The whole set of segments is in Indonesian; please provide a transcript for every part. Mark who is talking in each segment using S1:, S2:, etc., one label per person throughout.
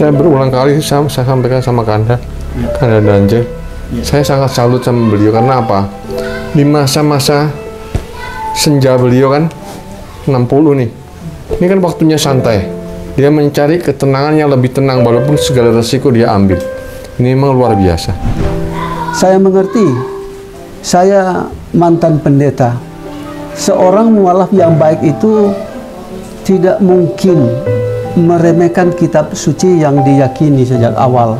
S1: saya berulang kali saya sampaikan sama Kanda Danjeng, saya sangat salut sama beliau. Karena apa? Di masa-masa senja beliau kan 60 nih, ini kan waktunya santai, dia mencari ketenangan yang lebih tenang walaupun segala resiko dia ambil. Ini memang luar biasa.
S2: Saya mengerti, saya mantan pendeta. Seorang mualaf yang baik itu tidak mungkin meremehkan kitab suci yang diyakini sejak awal.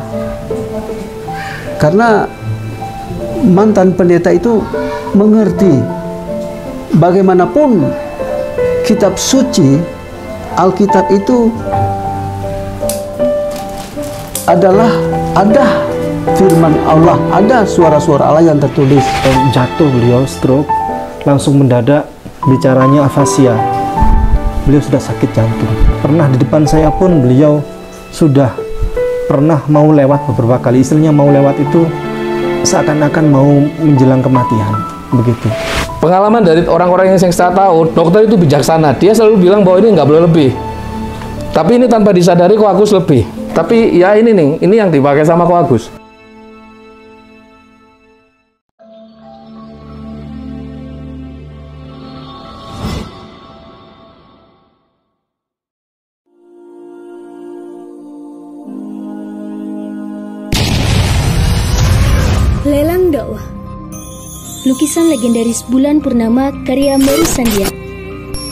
S2: Karena mantan pendeta itu mengerti bagaimanapun kitab suci, Alkitab itu adalah ada firman Allah, ada suara-suara Allah yang tertulis.
S3: Jatuh beliau, stroke, langsung mendadak, bicaranya afasia. Beliau sudah sakit jantung. Pernah di depan saya pun beliau sudah pernah mau lewat beberapa kali. Istilahnya mau lewat itu seakan-akan mau menjelang kematian, begitu.
S4: Pengalaman dari orang-orang yang saya tahu, dokter itu bijaksana. Dia selalu bilang bahwa ini nggak boleh lebih. Tapi ini tanpa disadari Ko Agus lebih. Tapi ya ini nih, ini yang dipakai sama Ko Agus.
S5: Lelang dakwah. Lukisan legendaris bulan purnama karya Mary Sandia.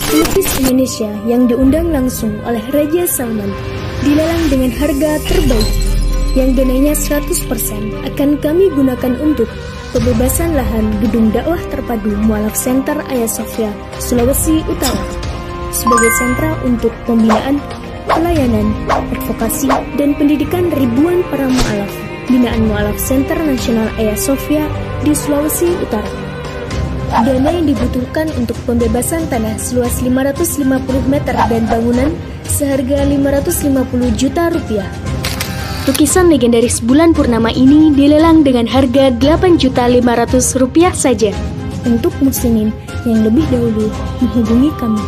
S5: Pelukis Indonesia yang diundang langsung oleh Raja Salman dilelang dengan harga terbaik yang dananya 100% akan kami gunakan untuk pembebasan lahan gedung dakwah terpadu Mualaf Center Hagia Sophia, Sulawesi Utara sebagai sentra untuk pembinaan, pelayanan, advokasi, dan pendidikan ribuan para mualaf. Binaan Mualaf Center Nasional Hagia Sophia di Sulawesi Utara. Dana yang dibutuhkan untuk pembebasan tanah seluas 550 meter dan bangunan seharga 550 juta rupiah. Lukisan legendaris bulan purnama ini dilelang dengan harga 8.500.000 rupiah saja. Untuk muslimin yang lebih dahulu menghubungi kami.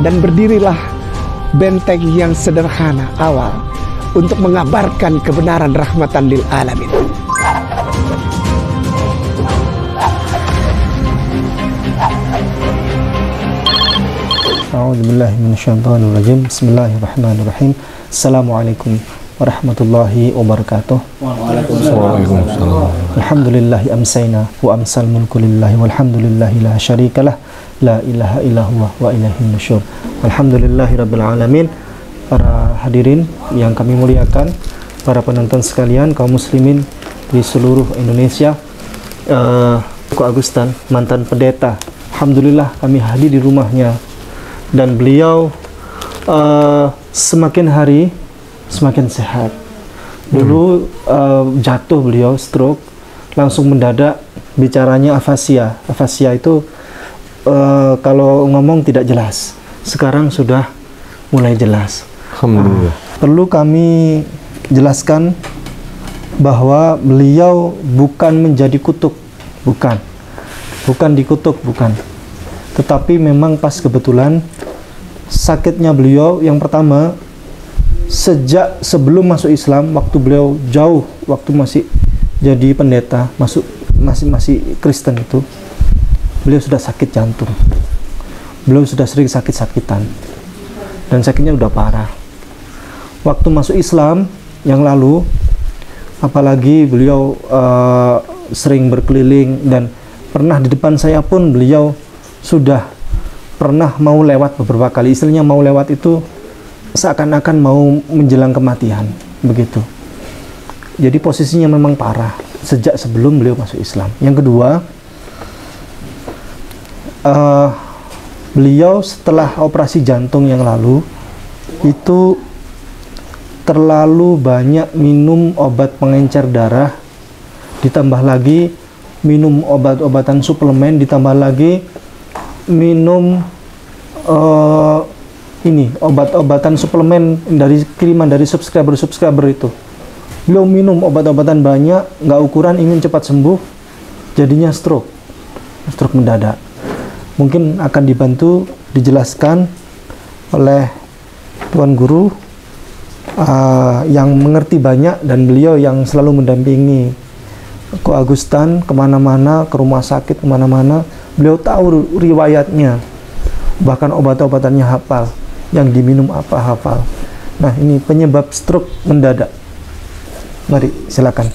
S6: Dan berdirilah benteng yang sederhana awal untuk mengabarkan kebenaran rahmatan lil alamin.
S3: A'udzubillahi minasyaitonirrajim. Bismillahirrahmanirrahim. Assalamualaikum warahmatullahi wabarakatuh.
S1: Waalaikumsalam.
S3: Alhamdulillahi amsayna wa amsal mulku lillahi walhamdulillahi la syarikalah la ilaha illallah wa ilaihin nusyur. Alhamdulillahi rabbil alamin. Para hadirin yang kami muliakan, para penonton sekalian, kaum muslimin di seluruh Indonesia, Ko Agustan, mantan pendeta. Alhamdulillah kami hadir di rumahnya dan beliau semakin hari semakin sehat. Dulu jatuh beliau, stroke, langsung mendadak, bicaranya afasia. Afasia itu kalau ngomong tidak jelas. Sekarang sudah mulai jelas.
S1: Alhamdulillah.
S3: Perlu kami jelaskan bahwa beliau bukan menjadi kutuk, bukan dikutuk, bukan. Tetapi memang pas kebetulan sakitnya beliau yang pertama sejak sebelum masuk Islam, waktu beliau jauh, waktu masih jadi pendeta, masih Kristen itu, beliau sudah sakit jantung. Beliau sudah sering sakit-sakitan dan sakitnya udah parah. Waktu masuk Islam yang lalu, apalagi beliau sering berkeliling dan pernah di depan saya pun beliau sudah pernah mau lewat beberapa kali. Istilahnya mau lewat itu seakan-akan mau menjelang kematian, begitu. Jadi posisinya memang parah sejak sebelum beliau masuk Islam. Yang kedua, beliau setelah operasi jantung yang lalu itu terlalu banyak minum obat pengencer darah, ditambah lagi minum obat-obatan suplemen, ditambah lagi minum obat-obatan suplemen dari kiriman dari subscriber itu. Beliau minum obat-obatan banyak, nggak ukuran, ingin cepat sembuh, jadinya stroke mendadak. Mungkin akan dibantu dijelaskan oleh Tuan Guru yang mengerti banyak, dan beliau yang selalu mendampingi Ko Agustan kemana-mana, ke rumah sakit kemana-mana. Beliau tahu riwayatnya, bahkan obat-obatannya hafal, yang diminum apa hafal. Nah, ini penyebab stroke mendadak. Mari, silakan.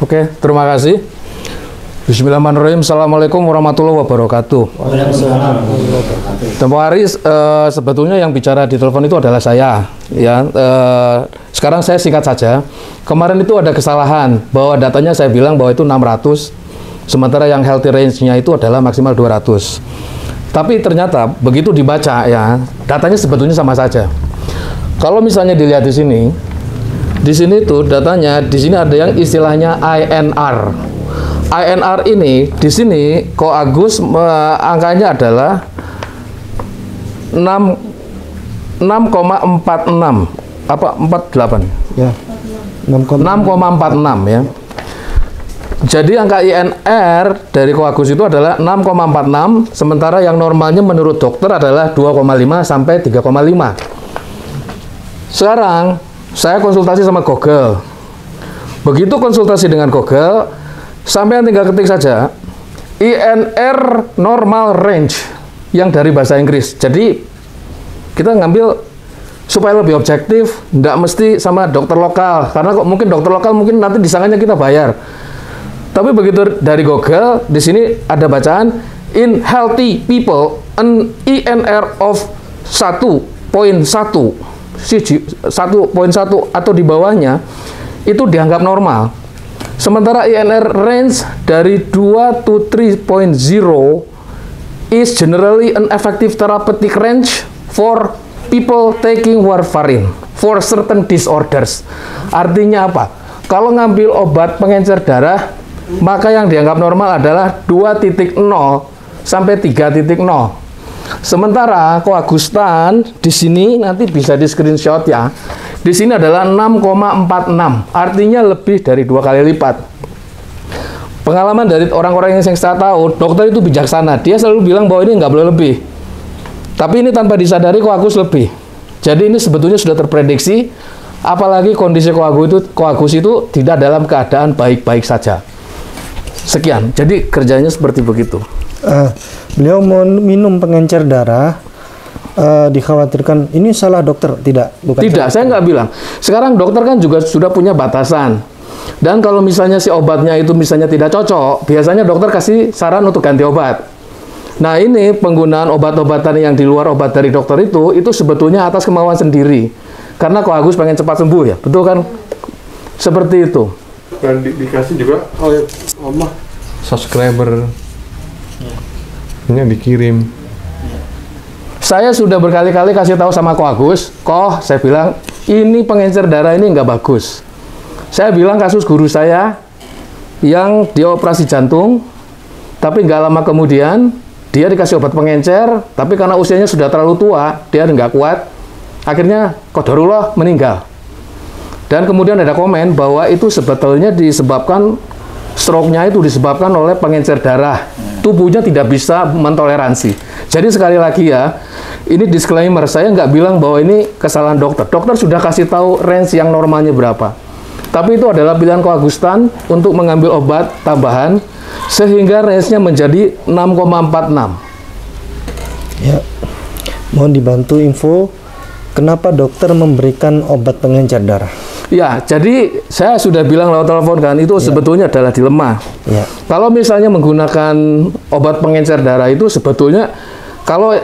S4: Oke, terima kasih. Bismillahirrahmanirrahim. Assalamualaikum warahmatullahi wabarakatuh. Tempo hari sebetulnya yang bicara di telepon itu adalah saya. Ya, sekarang saya singkat saja. Kemarin itu ada kesalahan bahwa datanya saya bilang bahwa itu 600, sementara yang healthy range-nya itu adalah maksimal 200. Tapi ternyata begitu dibaca ya, datanya sebetulnya sama saja. Kalau misalnya dilihat di sini tuh datanya, di sini ada yang istilahnya INR. INR ini di sini Ko Agus angkanya adalah 6,46 apa 48
S3: ya,
S4: 6,46 ya. Jadi angka INR dari Ko Agus itu adalah 6,46, sementara yang normalnya menurut dokter adalah 2,5 sampai 3,5. Sekarang saya konsultasi sama Google. Begitu konsultasi dengan Google, sampai tinggal ketik saja INR normal range yang dari bahasa Inggris. Jadi kita ngambil supaya lebih objektif, tidak mesti sama dokter lokal, karena kok mungkin dokter lokal mungkin nanti disangkanya kita bayar. Tapi begitu dari Google, di sini ada bacaan in healthy people an INR of 1.1 atau di bawahnya itu dianggap normal. Sementara INR range dari 2 to 3.0 is generally an effective therapeutic range for people taking warfarin for certain disorders. Artinya apa? Kalau ngambil obat pengencer darah, maka yang dianggap normal adalah 2.0 sampai 3.0. Sementara Ko Agustan di sini nanti bisa di screenshot ya. Di sini adalah 6,46, artinya lebih dari 2 kali lipat. Pengalaman dari orang-orang yang saya tahu, dokter itu bijaksana. Dia selalu bilang bahwa ini nggak boleh lebih. Tapi ini tanpa disadari Ko Agus lebih. Jadi ini sebetulnya sudah terprediksi, apalagi kondisi Ko Agus itu tidak dalam keadaan baik-baik saja. Sekian, jadi kerjanya seperti begitu.
S3: Beliau mau minum pengencer darah, dikhawatirkan ini salah dokter. Bukan
S4: tidak, saya nggak bilang. Sekarang dokter kan juga sudah punya batasan. Dan kalau misalnya si obatnya itu misalnya tidak cocok, biasanya dokter kasih saran untuk ganti obat. Nah, ini penggunaan obat-obatan yang di luar obat dari dokter itu sebetulnya atas kemauan sendiri. Karena Ko Agus pengen cepat sembuh ya, betul kan? Seperti itu.
S1: Dan dikasih juga oleh subscriber. Ini dikirim.
S4: Saya sudah berkali-kali kasih tahu sama Ko Agus, saya bilang, ini pengencer darah ini nggak bagus. Saya bilang kasus guru saya yang dioperasi jantung, tapi nggak lama kemudian dia dikasih obat pengencer, tapi karena usianya sudah terlalu tua, dia nggak kuat, akhirnya qadarullah meninggal. Dan kemudian ada komen bahwa itu sebetulnya disebabkan stroke-nya itu disebabkan oleh pengencer darah. Tubuhnya tidak bisa mentoleransi. Jadi sekali lagi ya, ini disclaimer, saya nggak bilang bahwa ini kesalahan dokter. Dokter sudah kasih tahu range yang normalnya berapa. Tapi itu adalah pilihan Ko Agustan untuk mengambil obat tambahan sehingga range-nya menjadi 6,46.
S3: Ya, mohon dibantu info kenapa dokter memberikan obat pengencer darah.
S4: Ya, jadi saya sudah bilang lewat telepon kan, itu sebetulnya adalah dilema.
S3: Ya.
S4: Kalau misalnya menggunakan obat pengencer darah itu sebetulnya, kalau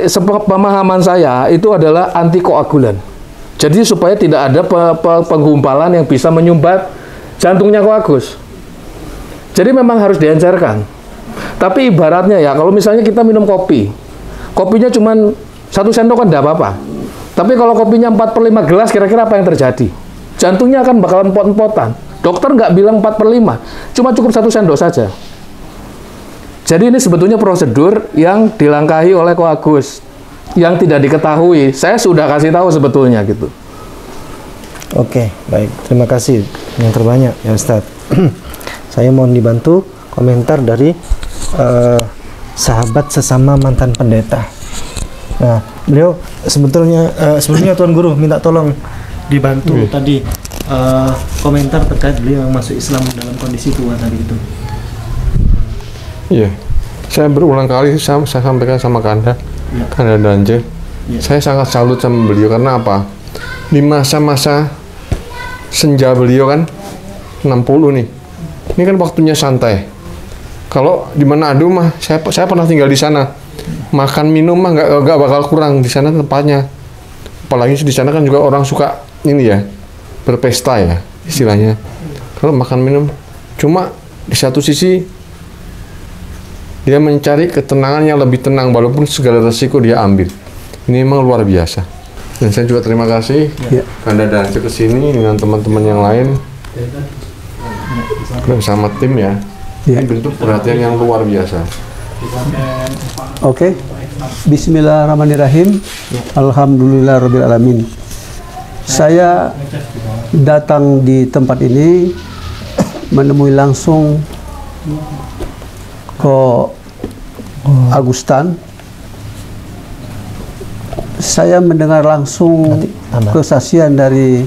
S4: pemahaman saya itu adalah antikoagulan. Jadi supaya tidak ada penggumpalan yang bisa menyumbat jantungnya Ko Agus. Jadi memang harus diencerkan. Tapi ibaratnya ya, kalau misalnya kita minum kopi, kopinya cuma 1 sendok kan tidak apa-apa. Tapi kalau kopinya 4/5 gelas, kira-kira apa yang terjadi? Jantungnya akan bakalan empot-empotan. Dokter nggak bilang 4/5, cuma cukup 1 sendok saja. Jadi ini sebetulnya prosedur yang dilangkahi oleh Ko Agus yang tidak diketahui. Saya sudah kasih tahu sebetulnya gitu.
S3: Oke, baik. Terima kasih yang terbanyak ya Ustadz. Saya mohon dibantu komentar dari sahabat sesama mantan pendeta. Nah, beliau sebelumnya Tuan Guru minta tolong dibantu tadi komentar terkait beliau yang masuk Islam dalam kondisi tua tadi itu.
S1: Iya, saya berulang kali saya sampaikan sama Kanda Danje. Saya sangat salut sama beliau karena apa? Di masa-masa senja beliau kan 60 nih. Ini kan waktunya santai. Kalau di Manado mah saya pernah tinggal di sana. Makan minum mah nggak bakal kurang di sana tempatnya. Apalagi di sana kan juga orang suka ini ya, berpesta ya istilahnya. Kalau makan minum, cuma di satu sisi dia mencari ketenangan yang lebih tenang walaupun segala resiko dia ambil. Ini memang luar biasa. Dan saya juga terima kasih Kanda Danje ke sini dengan teman-teman yang lain bersama tim ya. Ini bentuk perhatian yang luar biasa.
S2: Oke. Bismillahirrahmanirrahim. Alhamdulillahirabbil alamin. Saya datang di tempat ini menemui langsung Ko Agustan. Saya mendengar langsung kesaksian dari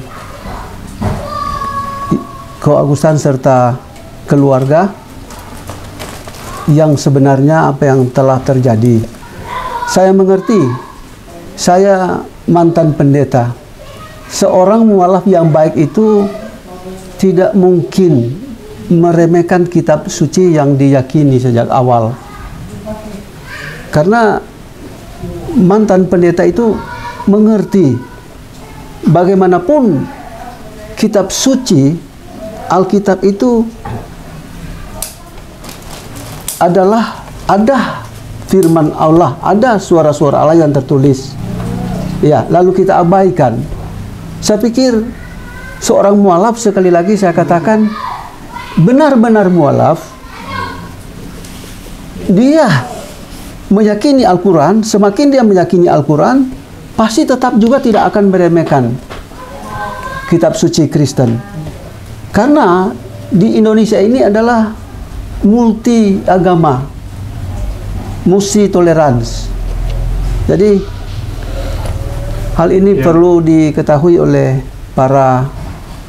S2: Ko Agustan serta keluarga yang sebenarnya apa yang telah terjadi. Saya mengerti, saya mantan pendeta. Seorang mualaf yang baik itu tidak mungkin meremehkan kitab suci yang diyakini sejak awal. Karena mantan pendeta itu mengerti bagaimanapun kitab suci, Alkitab itu adalah ada firman Allah, ada suara-suara Allah yang tertulis. Ya, lalu kita abaikan. Saya pikir seorang mualaf, sekali lagi saya katakan, benar-benar mualaf, dia meyakini Al-Quran. Semakin dia meyakini Al-Quran, pasti tetap juga tidak akan meremehkan kitab suci Kristen. Karena di Indonesia ini adalah multi agama, multi tolerans. Jadi hal ini perlu diketahui oleh para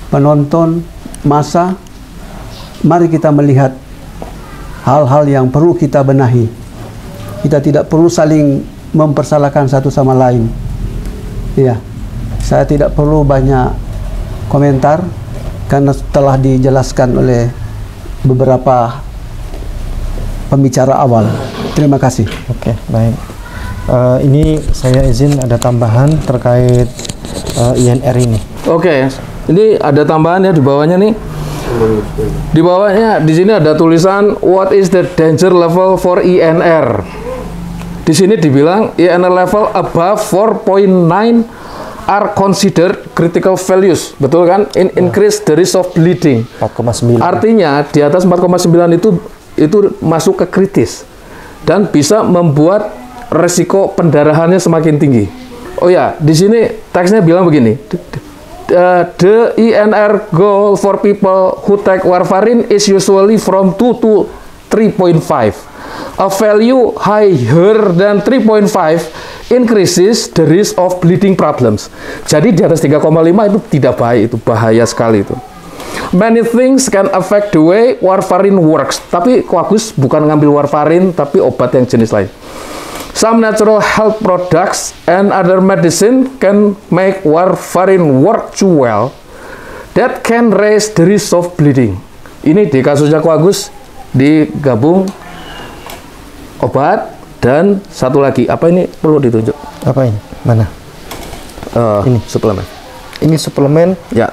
S2: penonton massa. Mari kita melihat hal-hal yang perlu kita benahi. Kita tidak perlu saling mempersalahkan satu sama lain. Ya, saya tidak perlu banyak komentar karena telah dijelaskan oleh beberapa pembicara awal. Terima kasih.
S3: Oke, baik. Ini saya izin ada tambahan terkait INR ini.
S4: Oke, ini ada tambahan ya di bawahnya nih. Di bawahnya di sini ada tulisan what is the danger level for INR. Di sini dibilang INR level above 4.9 are considered critical values. Betul kan? Increase the risk of bleeding.
S3: 4,9.
S4: Artinya di atas 4,9 itu masuk ke kritis dan bisa membuat resiko pendarahannya semakin tinggi. Oh ya, di sini teksnya bilang begini. The INR goal for people who take warfarin is usually from 2 to 3.5. A value higher than 3.5 increases the risk of bleeding problems. Jadi di atas 3,5 itu tidak baik, itu bahaya sekali itu. Many things can affect the way warfarin works. Tapi Koagus bukan ngambil warfarin, tapi obat yang jenis lain. Some natural health products and other medicine can make warfarin work too well. That can raise the risk of bleeding. Ini di kasusnya Koagus digabung obat dan satu lagi. Apa ini perlu ditunjuk?
S3: Apa ini? Mana?
S4: Ini suplemen.
S3: Ini suplemen.
S4: Ya,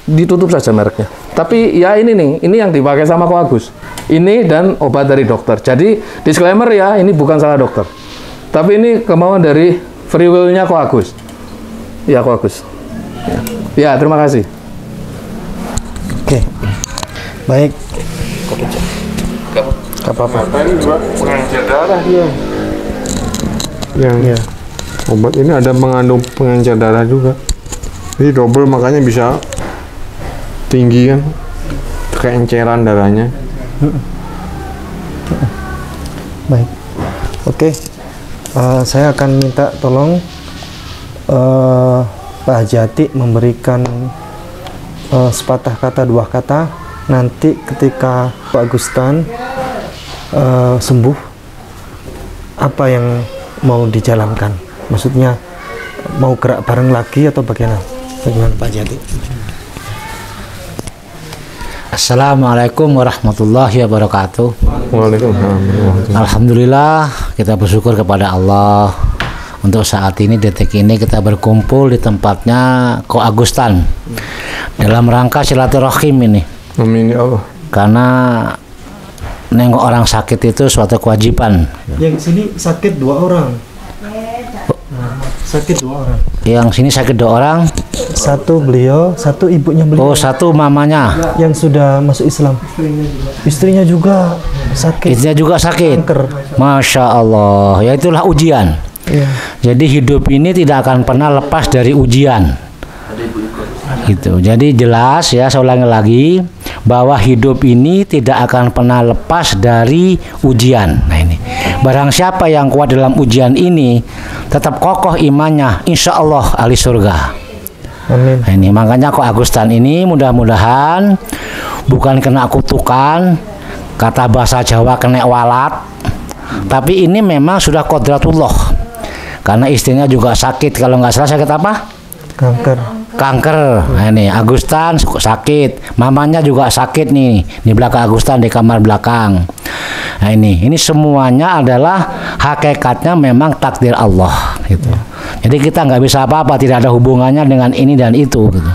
S4: ditutup saja mereknya. Tapi ya ini nih, ini yang dipakai sama Koagus. Ini dan obat dari dokter. Jadi disclaimer ya, ini bukan salah dokter. Tapi ini kemauan dari free will-nya Koagus. Ya, Koagus. Ya, terima kasih.
S3: Oke. Baik. Gak apa-apa.
S1: Ini juga pengencer darah dia. Yang obat ini ada mengandung pengencer darah juga. Jadi double, makanya bisa tinggi kan, keenceran darahnya.
S3: Baik. Oke, saya akan minta tolong Pak Haji Atik memberikan sepatah kata, dua kata. Nanti ketika Pak Agustan sembuh, apa yang mau dijalankan? Maksudnya mau gerak bareng lagi atau bagaimana? Bagaimana Pak Haji Atik?
S7: Assalamualaikum warahmatullahi wabarakatuh.
S1: Waalaikumsalam.
S7: Alhamdulillah, kita bersyukur kepada Allah. Untuk saat ini, detik ini kita berkumpul di tempatnya Ko Agustan dalam rangka silaturahim ini.
S1: Amin ya Allah.
S7: Karena nengok orang sakit itu suatu kewajiban.
S3: Yang sini sakit 2 orang. Sakit 2 orang.
S7: Yang sini sakit 2 orang.
S3: Satu beliau, satu ibunya beliau.
S7: Oh, satu mamanya.
S3: Yang sudah masuk Islam. Istrinya juga sakit.
S7: Istrinya juga sakit.
S3: Kanker.
S7: Masya Allah. Ya itulah ujian.
S3: Ya.
S7: Jadi hidup ini tidak akan pernah lepas dari ujian. Gitu. Jadi jelas ya, saya ulangi lagi bahwa hidup ini tidak akan pernah lepas dari ujian. Nah ini, barang siapa yang kuat dalam ujian ini, tetap kokoh imannya, insya Allah ahli surga.
S3: Amin.
S7: Nah, ini makanya Ko Agustan ini mudah-mudahan bukan kena kutukan, kata bahasa Jawa kena walat, tapi ini memang sudah kodratullah. Karena istrinya juga sakit, kalau nggak salah sakit apa? Kanker. Nah ini Agustan sakit, mamanya juga sakit nih di belakang Agustan di kamar belakang. Nah ini semuanya adalah hakikatnya memang takdir Allah gitu. Jadi kita nggak bisa apa-apa, tidak ada hubungannya dengan ini dan itu gitu.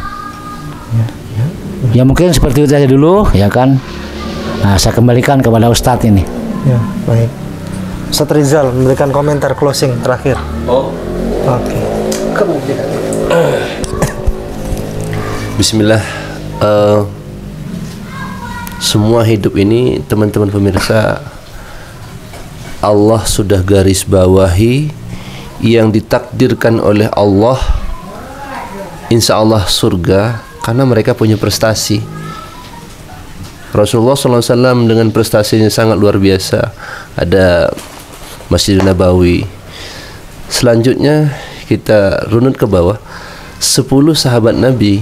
S7: Ya mungkin seperti itu saja dulu ya kan. Nah, saya kembalikan kepada Ustadz ini.
S3: Ya baik. Ustadz Rizal memberikan komentar closing terakhir.
S8: Oh.
S3: Oke.
S8: Bismillah. Semua hidup ini teman-teman pemirsa, Allah sudah garis bawahi yang ditakdirkan oleh Allah, insya Allah surga, karena mereka punya prestasi. Rasulullah SAW dengan prestasinya sangat luar biasa. Ada Masjid Nabawi. Selanjutnya kita runut ke bawah, 10 sahabat Nabi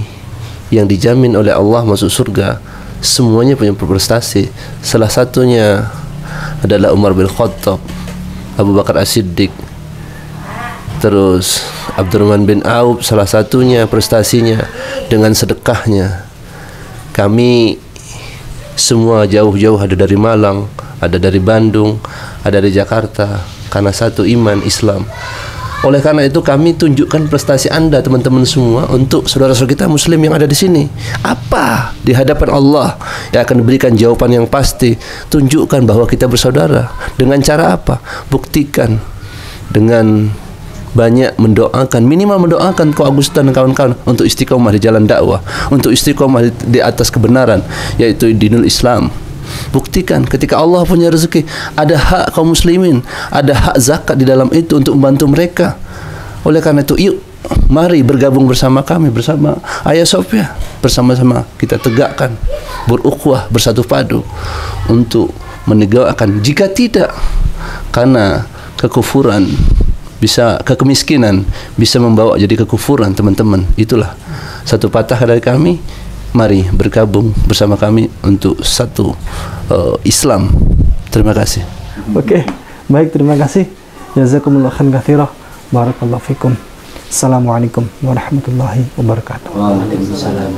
S8: yang dijamin oleh Allah masuk surga, semuanya punya prestasi. Salah satunya adalah Umar bin Khattab, Abu Bakar As-Siddiq, terus Abdurrahman bin Auf, salah satunya prestasinya dengan sedekahnya. Kami semua jauh-jauh, ada dari Malang, ada dari Bandung, ada dari Jakarta, karena satu iman Islam. Oleh karena itu kami tunjukkan prestasi Anda teman-teman semua untuk saudara-saudara kita Muslim yang ada di sini. Apa di hadapan Allah yang akan diberikan jawaban yang pasti. Tunjukkan bahwa kita bersaudara. Dengan cara apa? Buktikan dengan banyak mendoakan, minimal mendoakan Ko Agustan dan kawan-kawan untuk istiqomah di jalan dakwah, untuk istiqomah di atas kebenaran, yaitu dinul Islam. Buktikan ketika Allah punya rezeki, ada hak kaum muslimin, ada hak zakat di dalam itu untuk membantu mereka. Oleh karena itu, yuk mari bergabung bersama kami, bersama Ayah Sofia, bersama-sama kita tegakkan berukhuwah, bersatu padu untuk menegakkan. Jika tidak, karena kekufuran bisa, kemiskinan bisa membawa jadi kekufuran teman-teman. Itulah satu patah dari kami. Mari bergabung bersama kami untuk satu Islam. Terima kasih.
S3: Oke, baik, terima kasih. Jazakumullah khairan katsira. Barakallahu fikum. Assalamualaikum warahmatullahi wabarakatuh.
S7: Waalaikumsalam.